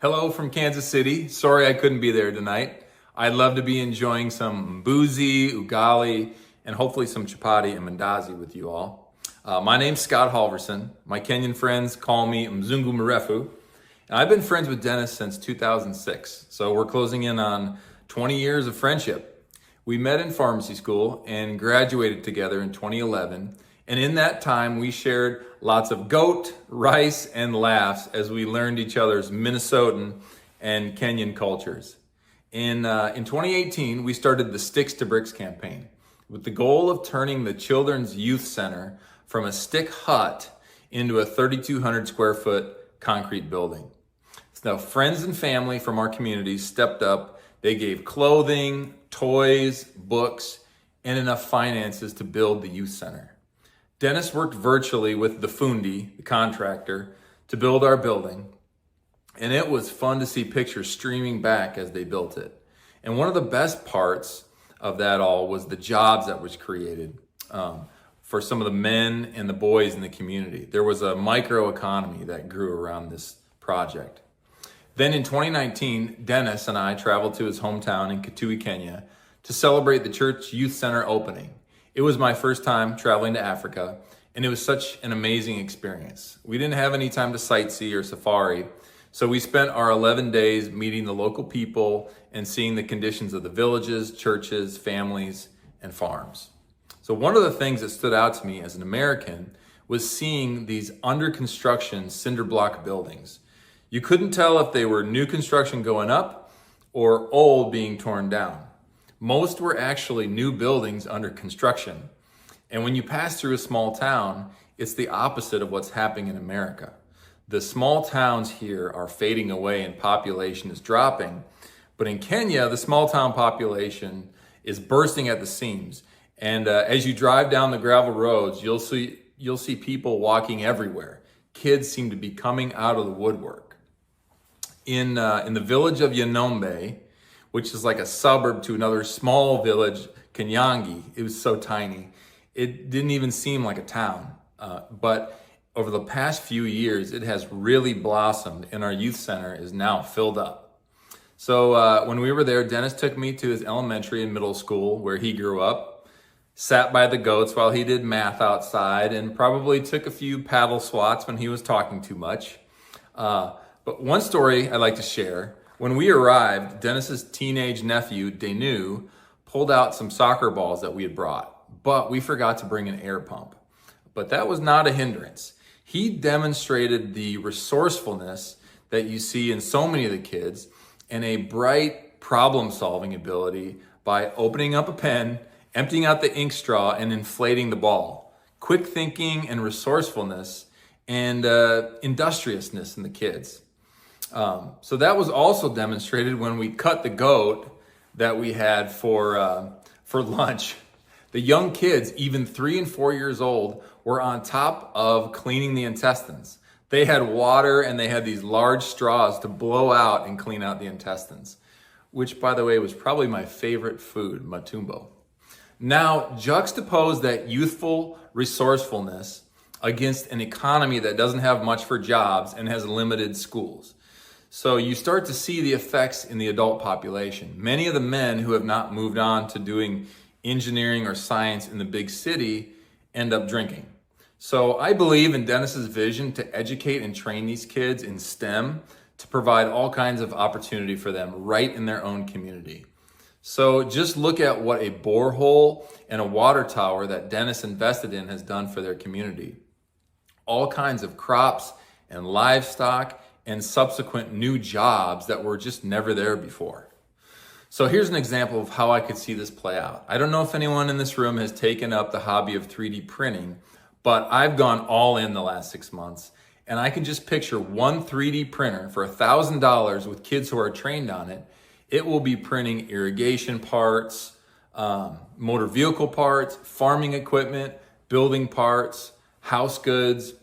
Hello from Kansas City. Sorry I couldn't be there tonight. I'd love to be enjoying some mbuzi, ugali, and hopefully some chapati and mandazi with you all. My name's Scott Halverson. My Kenyan friends call me Mzungu Mrefu. And I've been friends with Dennis since 2006. So we're closing in on 20 years of friendship. We met in pharmacy school and graduated together in 2011. And in that time, we shared lots of goat, rice, and laughs as we learned each other's Minnesotan and Kenyan cultures. In 2018, we started the Sticks to Bricks campaign with the goal of turning the Children's Youth Center from a stick hut into a 3,200 square foot concrete building. So now friends and family from our community stepped up. They gave clothing, toys, books, and enough finances to build the youth center. Dennis worked virtually with the Fundi, the contractor, to build our building. And it was fun to see pictures streaming back as they built it. And one of the best parts of that all was the jobs that was created for some of the men and the boys in the community. There was a micro economy that grew around this project. Then in 2019, Dennis and I traveled to his hometown in Kitui, Kenya, to celebrate the church youth center opening. It was my first time traveling to Africa, and it was such an amazing experience. We didn't have any time to sightsee or safari, so we spent our 11 days meeting the local people and seeing the conditions of the villages, churches, families, and farms. So one of the things that stood out to me as an American was seeing these under construction cinder block buildings. You couldn't tell if they were new construction going up or old being torn down. Most were actually new buildings under construction. And when you pass through a small town, it's the opposite of what's happening in America. The small towns here are fading away and population is dropping. But in Kenya, the small town population is bursting at the seams. And as you drive down the gravel roads, you'll see people walking everywhere. Kids seem to be coming out of the woodwork. In the village of Yanombe, which is like a suburb to another small village, Kanyangi. It was so tiny. It didn't even seem like a town. But over the past few years, it has really blossomed and our youth center is now filled up. So when we were there, Dennis took me to his elementary and middle school where he grew up, sat by the goats while he did math outside, and probably took a few paddle swats when he was talking too much. But one story I'd like to share. When we arrived, Dennis's teenage nephew, Denu, pulled out some soccer balls that we had brought, but we forgot to bring an air pump. But that was not a hindrance. He demonstrated the resourcefulness that you see in so many of the kids and a bright problem-solving ability by opening up a pen, emptying out the ink straw, and inflating the ball. Quick thinking and resourcefulness and industriousness in the kids. So that was also demonstrated when we cut the goat that we had for lunch. The young kids, even 3 and 4 years old, were on top of cleaning the intestines. They had water and they had these large straws to blow out and clean out the intestines, which, by the way, was probably my favorite food, matumbo. Now, juxtapose that youthful resourcefulness against an economy that doesn't have much for jobs and has limited schools. So you start to see the effects in the adult population. Many of the men who have not moved on to doing engineering or science in the big city end up drinking. So I believe in Dennis's vision to educate and train these kids in STEM to provide all kinds of opportunity for them right in their own community. So just look at what a borehole and a water tower that Dennis invested in has done for their community. All kinds of crops and livestock and subsequent new jobs that were just never there before. So here's an example of how I could see this play out. I don't know if anyone in this room has taken up the hobby of 3D printing, but I've gone all in the last 6 months, and I can just picture one 3D printer for $1,000 with kids who are trained on it. It will be printing irrigation parts, motor vehicle parts, farming equipment, building parts, house goods,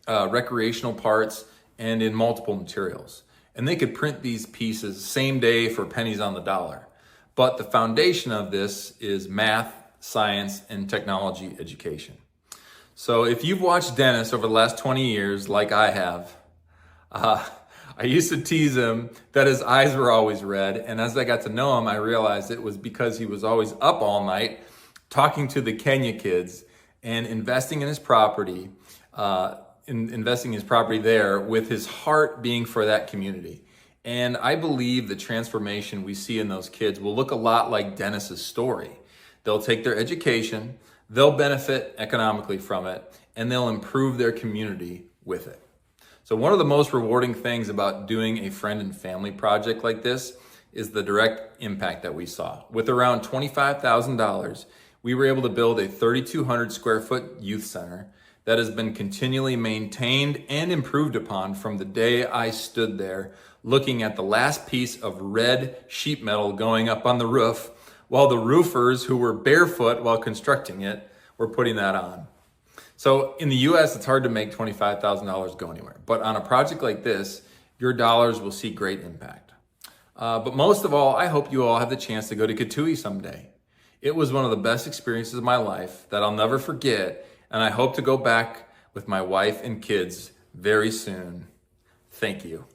recreational parts, and in multiple materials. And they could print these pieces same day for pennies on the dollar. But the foundation of this is math, science, and technology education. So if you've watched Dennis over the last 20 years, like I have, I used to tease him that his eyes were always red, and as I got to know him, I realized it was because he was always up all night talking to the Kenya kids and investing in his property, investing his property there with his heart being for that community. And I believe the transformation we see in those kids will look a lot like Dennis's story. They'll take their education, they'll benefit economically from it, and they'll improve their community with it. So one of the most rewarding things about doing a friend and family project like this is the direct impact that we saw. With around $25,000, we were able to build a 3,200 square foot youth center that has been continually maintained and improved upon from the day I stood there looking at the last piece of red sheet metal going up on the roof while the roofers who were barefoot while constructing it were putting that on. So in the US, it's hard to make $25,000 go anywhere. But on a project like this, your dollars will see great impact. But most of all, I hope you all have the chance to go to Kitui someday. It was one of the best experiences of my life that I'll never forget, and I hope to go back with my wife and kids very soon. Thank you.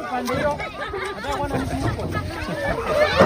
Pandero, ada warna biru.